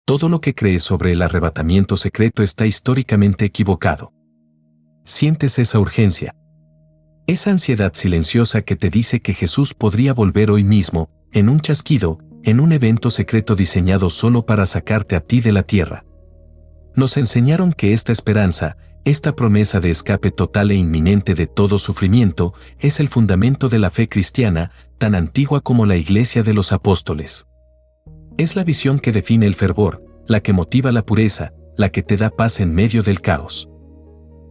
Todo lo que crees sobre el arrebatamiento secreto está históricamente equivocado. Sientes esa urgencia, esa ansiedad silenciosa que te dice que Jesús podría volver hoy mismo, en un chasquido, en un evento secreto diseñado solo para sacarte a ti de la tierra. Nos enseñaron que esta esperanza, esta promesa de escape total e inminente de todo sufrimiento, es el fundamento de la fe cristiana, tan antigua como la Iglesia de los Apóstoles. Es la visión que define el fervor, la que motiva la pureza, la que te da paz en medio del caos.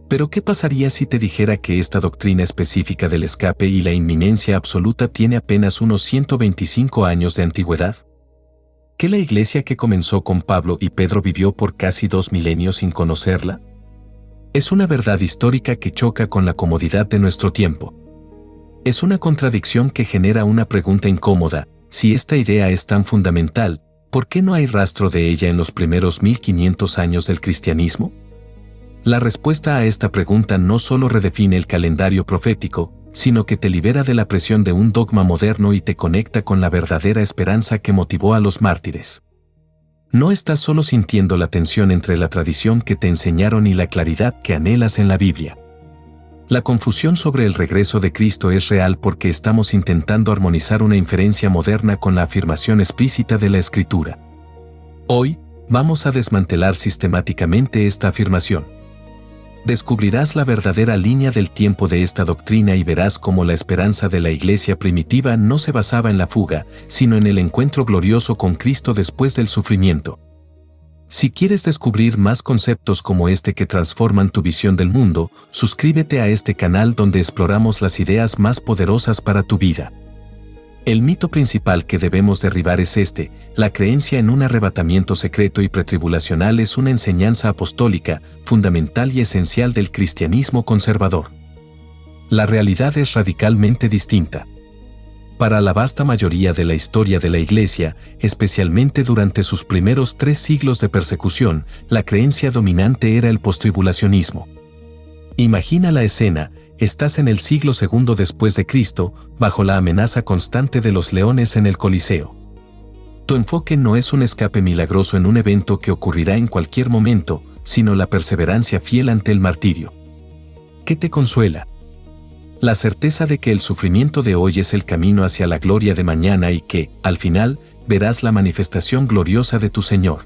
Pero ¿qué pasaría si te dijera que esta doctrina específica del escape y la inminencia absoluta tiene apenas unos 125 años de antigüedad? ¿Que la iglesia que comenzó con Pablo y Pedro vivió por casi 2 milenios sin conocerla? Es una verdad histórica que choca con la comodidad de nuestro tiempo. Es una contradicción que genera una pregunta incómoda: si esta idea es tan fundamental, ¿por qué no hay rastro de ella en los primeros 1500 años del cristianismo? La respuesta a esta pregunta no solo redefine el calendario profético, sino que te libera de la presión de un dogma moderno y te conecta con la verdadera esperanza que motivó a los mártires. No estás solo sintiendo la tensión entre la tradición que te enseñaron y la claridad que anhelas en la Biblia. La confusión sobre el regreso de Cristo es real porque estamos intentando armonizar una inferencia moderna con la afirmación explícita de la Escritura. Hoy, vamos a desmantelar sistemáticamente esta afirmación. Descubrirás la verdadera línea del tiempo de esta doctrina y verás cómo la esperanza de la iglesia primitiva no se basaba en la fuga, sino en el encuentro glorioso con Cristo después del sufrimiento. Si quieres descubrir más conceptos como este que transforman tu visión del mundo, suscríbete a este canal donde exploramos las ideas más poderosas para tu vida. El mito principal que debemos derribar es este: la creencia en un arrebatamiento secreto y pretribulacional es una enseñanza apostólica, fundamental y esencial del cristianismo conservador. La realidad es radicalmente distinta. Para la vasta mayoría de la historia de la Iglesia, especialmente durante sus primeros 3 siglos de persecución, la creencia dominante era el postribulacionismo. Imagina la escena: estás en el siglo II después de Cristo, bajo la amenaza constante de los leones en el Coliseo. Tu enfoque no es un escape milagroso en un evento que ocurrirá en cualquier momento, sino la perseverancia fiel ante el martirio. ¿Qué te consuela? La certeza de que el sufrimiento de hoy es el camino hacia la gloria de mañana y que, al final, verás la manifestación gloriosa de tu Señor.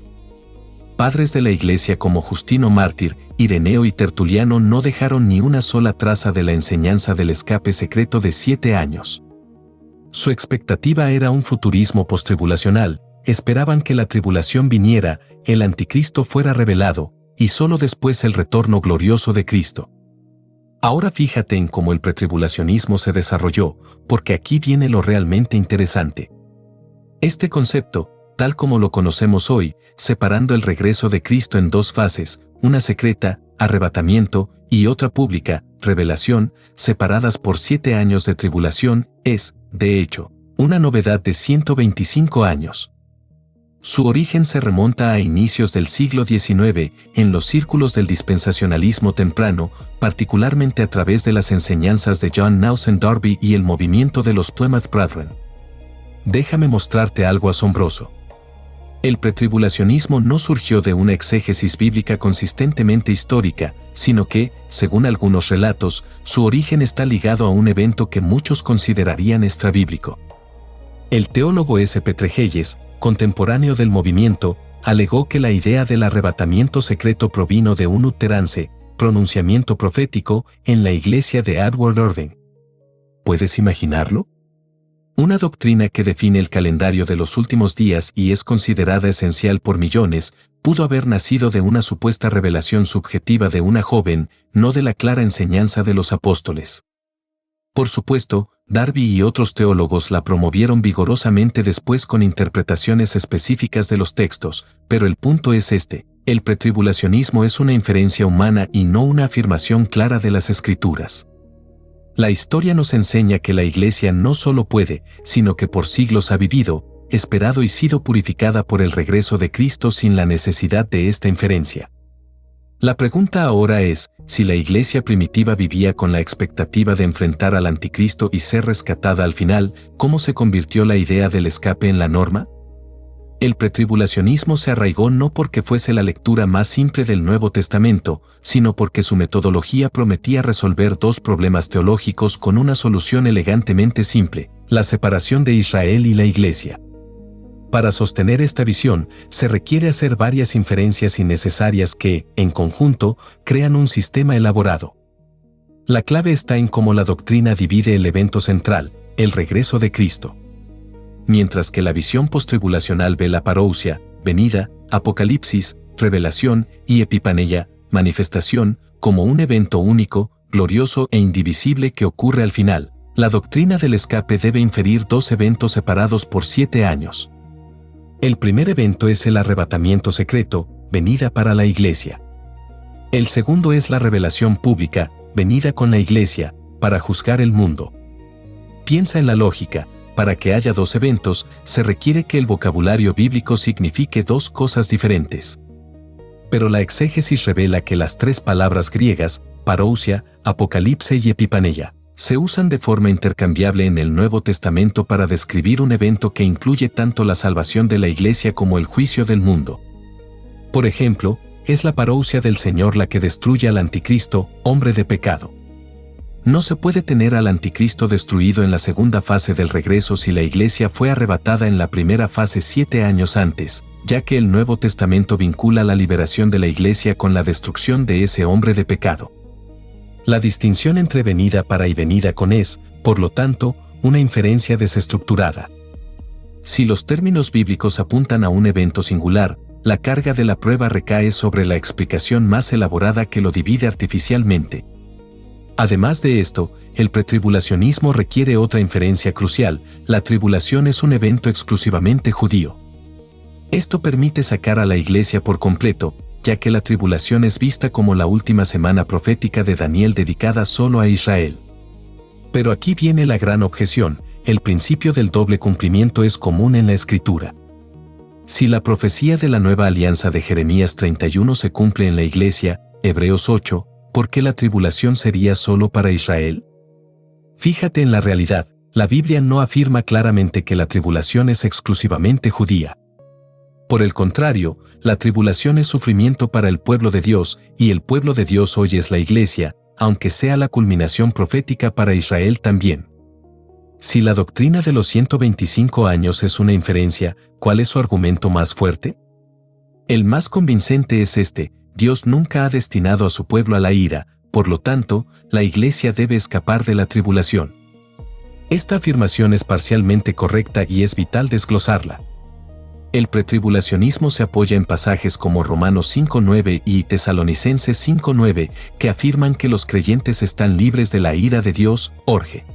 Padres de la Iglesia como Justino Mártir, Ireneo y Tertuliano no dejaron ni una sola traza de la enseñanza del escape secreto de 7 años. Su expectativa era un futurismo postribulacional. Esperaban que la tribulación viniera, el anticristo fuera revelado, y solo después el retorno glorioso de Cristo. Ahora fíjate en cómo el pretribulacionismo se desarrolló, porque aquí viene lo realmente interesante. Este concepto, tal como lo conocemos hoy, separando el regreso de Cristo en 2 fases, una secreta, arrebatamiento, y otra pública, revelación, separadas por 7 años de tribulación, es, de hecho, una novedad de 125 años. Su origen se remonta a inicios del siglo XIX, en los círculos del dispensacionalismo temprano, particularmente a través de las enseñanzas de John Nelson Darby y el movimiento de los Plymouth Brethren. Déjame mostrarte algo asombroso. El pretribulacionismo no surgió de una exégesis bíblica consistentemente histórica, sino que, según algunos relatos, su origen está ligado a un evento que muchos considerarían extrabíblico. El teólogo S. Petregelles, contemporáneo del movimiento, alegó que la idea del arrebatamiento secreto provino de un trance, pronunciamiento profético, en la iglesia de Edward Irving. ¿Puedes imaginarlo? Una doctrina que define el calendario de los últimos días y es considerada esencial por millones, pudo haber nacido de una supuesta revelación subjetiva de una joven, no de la clara enseñanza de los apóstoles. Por supuesto, Darby y otros teólogos la promovieron vigorosamente después con interpretaciones específicas de los textos, pero el punto es este: el pretribulacionismo es una inferencia humana y no una afirmación clara de las Escrituras. La historia nos enseña que la Iglesia no solo puede, sino que por siglos ha vivido, esperado y sido purificada por el regreso de Cristo sin la necesidad de esta inferencia. La pregunta ahora es, si la Iglesia primitiva vivía con la expectativa de enfrentar al anticristo y ser rescatada al final, ¿cómo se convirtió la idea del escape en la norma? El pretribulacionismo se arraigó no porque fuese la lectura más simple del Nuevo Testamento, sino porque su metodología prometía resolver dos problemas teológicos con una solución elegantemente simple: la separación de Israel y la Iglesia. Para sostener esta visión, se requiere hacer varias inferencias innecesarias que, en conjunto, crean un sistema elaborado. La clave está en cómo la doctrina divide el evento central, el regreso de Cristo. Mientras que la visión postribulacional ve la parousia, venida, apocalipsis, revelación y epipaneia, manifestación, como un evento único, glorioso e indivisible que ocurre al final, la doctrina del escape debe inferir dos eventos separados por 7 años. El primer evento es el arrebatamiento secreto, venida para la Iglesia. El segundo es la revelación pública, venida con la Iglesia, para juzgar el mundo. Piensa en la lógica. Para que haya dos eventos, se requiere que el vocabulario bíblico signifique dos cosas diferentes. Pero la exégesis revela que las tres palabras griegas, parousia, apocalipse y epipaneia, se usan de forma intercambiable en el Nuevo Testamento para describir un evento que incluye tanto la salvación de la Iglesia como el juicio del mundo. Por ejemplo, es la parousia del Señor la que destruye al anticristo, hombre de pecado. No se puede tener al anticristo destruido en la segunda fase del regreso si la Iglesia fue arrebatada en la primera fase 7 años antes, ya que el Nuevo Testamento vincula la liberación de la Iglesia con la destrucción de ese hombre de pecado. La distinción entre venida para y venida con es, por lo tanto, una inferencia desestructurada. Si los términos bíblicos apuntan a un evento singular, la carga de la prueba recae sobre la explicación más elaborada que lo divide artificialmente. Además de esto, el pretribulacionismo requiere otra inferencia crucial: la tribulación es un evento exclusivamente judío. Esto permite sacar a la Iglesia por completo, ya que la tribulación es vista como la última semana profética de Daniel dedicada solo a Israel. Pero aquí viene la gran objeción: el principio del doble cumplimiento es común en la Escritura. Si la profecía de la nueva alianza de Jeremías 31 se cumple en la Iglesia, Hebreos 8, ¿por qué la tribulación sería solo para Israel? Fíjate en la realidad, la Biblia no afirma claramente que la tribulación es exclusivamente judía. Por el contrario, la tribulación es sufrimiento para el pueblo de Dios, y el pueblo de Dios hoy es la Iglesia, aunque sea la culminación profética para Israel también. Si la doctrina de los 125 años es una inferencia, ¿cuál es su argumento más fuerte? El más convincente es este: Dios nunca ha destinado a su pueblo a la ira, por lo tanto, la Iglesia debe escapar de la tribulación. Esta afirmación es parcialmente correcta y es vital desglosarla. El pretribulacionismo se apoya en pasajes como Romanos 5:9 y Tesalonicenses 5:9, que afirman que los creyentes están libres de la ira de Dios, orge.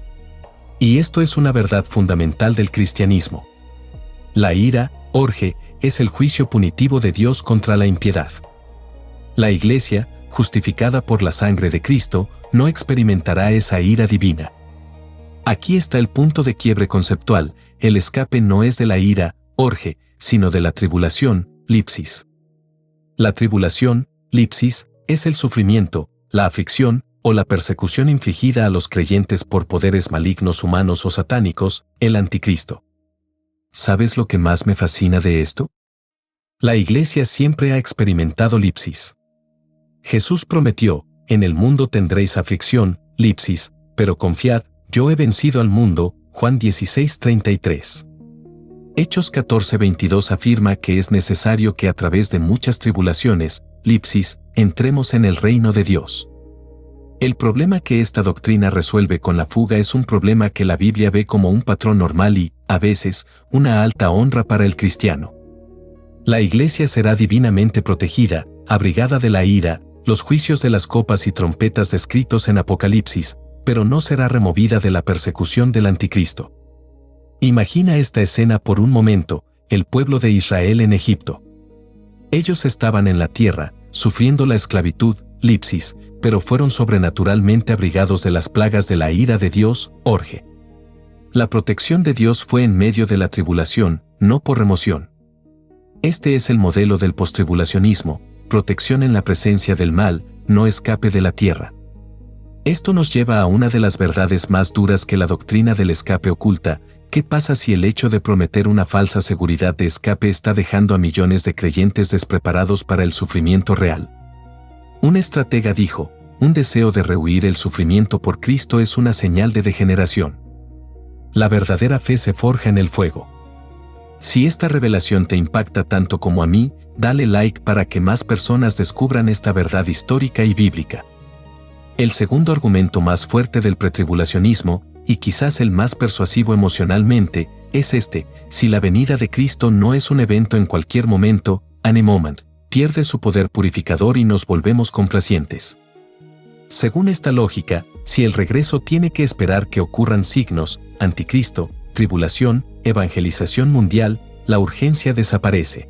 Y esto es una verdad fundamental del cristianismo. La ira, orge, es el juicio punitivo de Dios contra la impiedad. La Iglesia, justificada por la sangre de Cristo, no experimentará esa ira divina. Aquí está el punto de quiebre conceptual: el escape no es de la ira, orge, sino de la tribulación, lipsis. La tribulación, lipsis, es el sufrimiento, la aflicción o la persecución infligida a los creyentes por poderes malignos humanos o satánicos, el anticristo. ¿Sabes lo que más me fascina de esto? La Iglesia siempre ha experimentado lipsis. Jesús prometió: en el mundo tendréis aflicción, lipsis, pero confiad, yo he vencido al mundo, Juan 16:33. Hechos 14:22 afirma que es necesario que a través de muchas tribulaciones, lipsis, entremos en el reino de Dios. El problema que esta doctrina resuelve con la fuga es un problema que la Biblia ve como un patrón normal y, a veces, una alta honra para el cristiano. La Iglesia será divinamente protegida, abrigada de la ira, los juicios de las copas y trompetas descritos en Apocalipsis, pero no será removida de la persecución del anticristo. Imagina esta escena por un momento: el pueblo de Israel en Egipto. Ellos estaban en la tierra, sufriendo la esclavitud, lipsis, pero fueron sobrenaturalmente abrigados de las plagas de la ira de Dios, orge. La protección de Dios fue en medio de la tribulación, no por remoción. Este es el modelo del postribulacionismo: protección en la presencia del mal, no escape de la tierra. Esto nos lleva a una de las verdades más duras que la doctrina del escape oculta, ¿qué pasa si el hecho de prometer una falsa seguridad de escape está dejando a millones de creyentes despreparados para el sufrimiento real? Un estratega dijo, un deseo de rehuir el sufrimiento por Cristo es una señal de degeneración. La verdadera fe se forja en el fuego. Si esta revelación te impacta tanto como a mí, dale like para que más personas descubran esta verdad histórica y bíblica. El segundo argumento más fuerte del pretribulacionismo, y quizás el más persuasivo emocionalmente, es este: si la venida de Cristo no es un evento en cualquier momento, any moment, pierde su poder purificador y nos volvemos complacientes. Según esta lógica, si el regreso tiene que esperar que ocurran signos, anticristo, tribulación, evangelización mundial, la urgencia desaparece.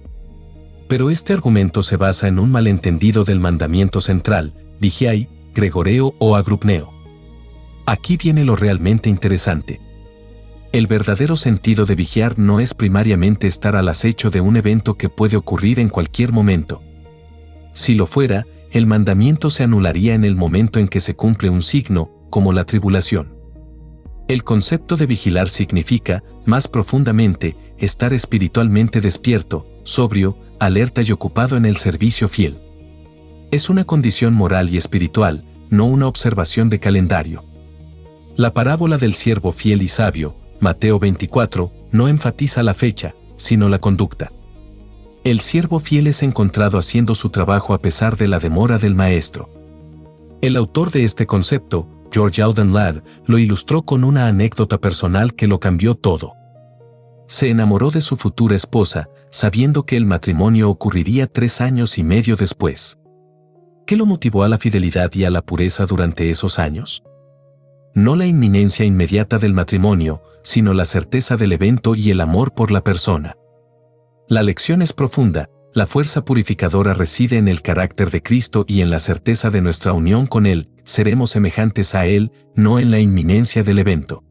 Pero este argumento se basa en un malentendido del mandamiento central, vigiai, gregoreo o agrupneo. Aquí viene lo realmente interesante. El verdadero sentido de vigiar no es primariamente estar al acecho de un evento que puede ocurrir en cualquier momento. Si lo fuera, el mandamiento se anularía en el momento en que se cumple un signo, como la tribulación. El concepto de vigilar significa, más profundamente, estar espiritualmente despierto, sobrio, alerta y ocupado en el servicio fiel. Es una condición moral y espiritual, no una observación de calendario. La parábola del siervo fiel y sabio, Mateo 24, no enfatiza la fecha, sino la conducta. El siervo fiel es encontrado haciendo su trabajo a pesar de la demora del maestro. El autor de este concepto, George Alden Ladd, lo ilustró con una anécdota personal que lo cambió todo. Se enamoró de su futura esposa, sabiendo que el matrimonio ocurriría 3 años y medio después. ¿Qué lo motivó a la fidelidad y a la pureza durante esos años? No la inminencia inmediata del matrimonio, sino la certeza del evento y el amor por la persona. La lección es profunda. La fuerza purificadora reside en el carácter de Cristo y en la certeza de nuestra unión con Él. Seremos semejantes a Él, no en la inminencia del evento.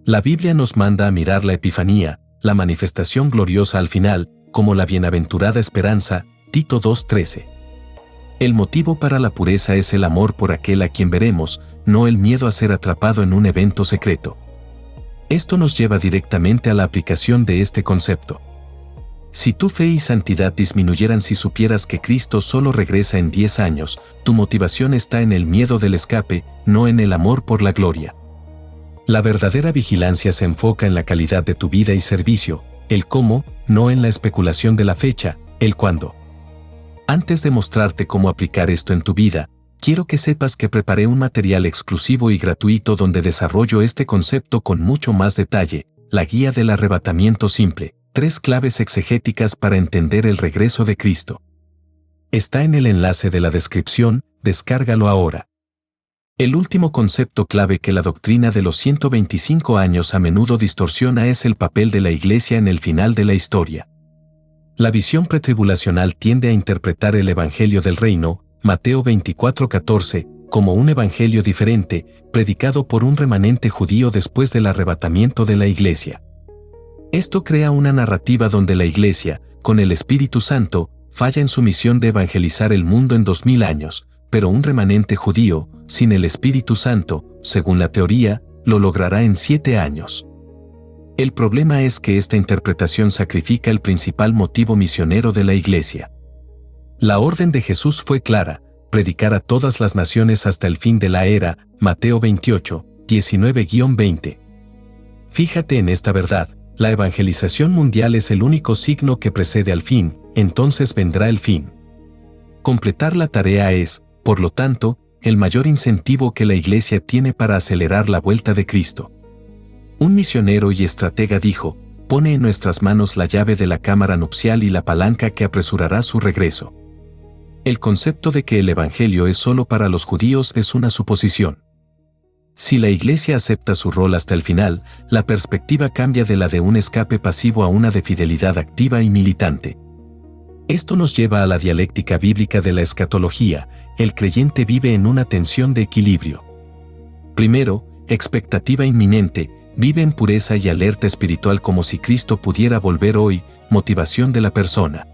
La Biblia nos manda a mirar la Epifanía, la manifestación gloriosa al final, como la bienaventurada esperanza, Tito 2:13. El motivo para la pureza es el amor por aquel a quien veremos, no el miedo a ser atrapado en un evento secreto. Esto nos lleva directamente a la aplicación de este concepto. Si tu fe y santidad disminuyeran si supieras que Cristo solo regresa en 10 años, tu motivación está en el miedo del escape, no en el amor por la gloria. La verdadera vigilancia se enfoca en la calidad de tu vida y servicio, el cómo, no en la especulación de la fecha, el cuándo. Antes de mostrarte cómo aplicar esto en tu vida, quiero que sepas que preparé un material exclusivo y gratuito donde desarrollo este concepto con mucho más detalle, la guía del arrebatamiento simple. 3 claves exegéticas para entender el regreso de Cristo. Está en el enlace de la descripción, descárgalo ahora. El último concepto clave que la doctrina de los 125 años a menudo distorsiona es el papel de la Iglesia en el final de la historia. La visión pretribulacional tiende a interpretar el Evangelio del Reino, Mateo 24:14, como un evangelio diferente, predicado por un remanente judío después del arrebatamiento de la Iglesia. Esto crea una narrativa donde la Iglesia, con el Espíritu Santo, falla en su misión de evangelizar el mundo en 2000 años, pero un remanente judío, sin el Espíritu Santo, según la teoría, lo logrará en 7 años. El problema es que esta interpretación sacrifica el principal motivo misionero de la Iglesia. La orden de Jesús fue clara: predicar a todas las naciones hasta el fin de la era, Mateo 28, 19-20. Fíjate en esta verdad. La evangelización mundial es el único signo que precede al fin, entonces vendrá el fin. Completar la tarea es, por lo tanto, el mayor incentivo que la Iglesia tiene para acelerar la vuelta de Cristo. Un misionero y estratega dijo: pone en nuestras manos la llave de la cámara nupcial y la palanca que apresurará su regreso. El concepto de que el Evangelio es solo para los judíos es una suposición. Si la Iglesia acepta su rol hasta el final, la perspectiva cambia de la de un escape pasivo a una de fidelidad activa y militante. Esto nos lleva a la dialéctica bíblica de la escatología. El creyente vive en una tensión de equilibrio. Primero, expectativa inminente, vive en pureza y alerta espiritual como si Cristo pudiera volver hoy, motivación de la persona.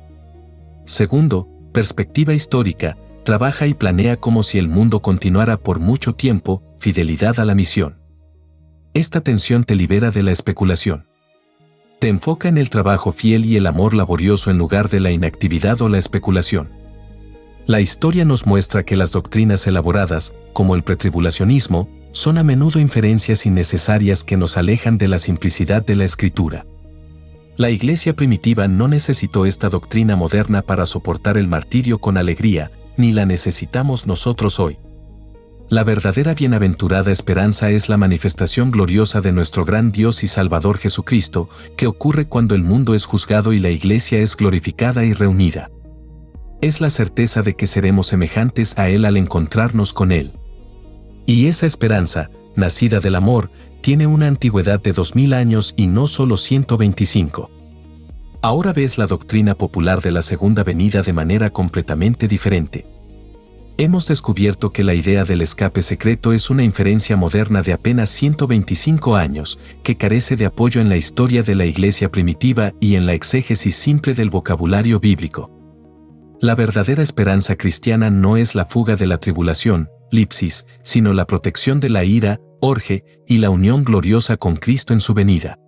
Segundo, perspectiva histórica, trabaja y planea como si el mundo continuara por mucho tiempo, fidelidad a la misión. Esta tensión te libera de la especulación. Te enfoca en el trabajo fiel y el amor laborioso en lugar de la inactividad o la especulación. La historia nos muestra que las doctrinas elaboradas, como el pretribulacionismo, son a menudo inferencias innecesarias que nos alejan de la simplicidad de la Escritura. La Iglesia primitiva no necesitó esta doctrina moderna para soportar el martirio con alegría, ni la necesitamos nosotros hoy. La verdadera bienaventurada esperanza es la manifestación gloriosa de nuestro gran Dios y Salvador Jesucristo, que ocurre cuando el mundo es juzgado y la Iglesia es glorificada y reunida. Es la certeza de que seremos semejantes a Él al encontrarnos con Él. Y esa esperanza, nacida del amor, tiene una antigüedad de 2000 años y no solo 125. Ahora ves la doctrina popular de la segunda venida de manera completamente diferente. Hemos descubierto que la idea del escape secreto es una inferencia moderna de apenas 125 años, que carece de apoyo en la historia de la Iglesia primitiva y en la exégesis simple del vocabulario bíblico. La verdadera esperanza cristiana no es la fuga de la tribulación, lipsis, sino la protección de la ira, orge, y la unión gloriosa con Cristo en su venida.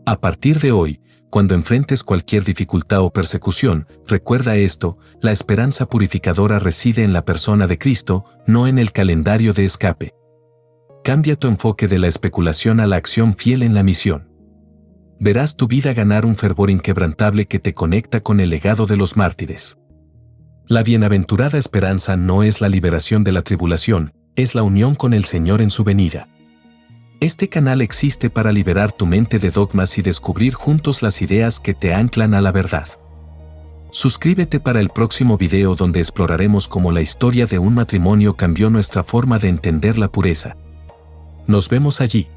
A partir de hoy, cuando enfrentes cualquier dificultad o persecución, recuerda esto: la esperanza purificadora reside en la persona de Cristo, no en el calendario de escape. Cambia tu enfoque de la especulación a la acción fiel en la misión. Verás tu vida ganar un fervor inquebrantable que te conecta con el legado de los mártires. La bienaventurada esperanza no es la liberación de la tribulación, es la unión con el Señor en su venida. Este canal existe para liberar tu mente de dogmas y descubrir juntos las ideas que te anclan a la verdad. Suscríbete para el próximo video donde exploraremos cómo la historia de un matrimonio cambió nuestra forma de entender la pureza. Nos vemos allí.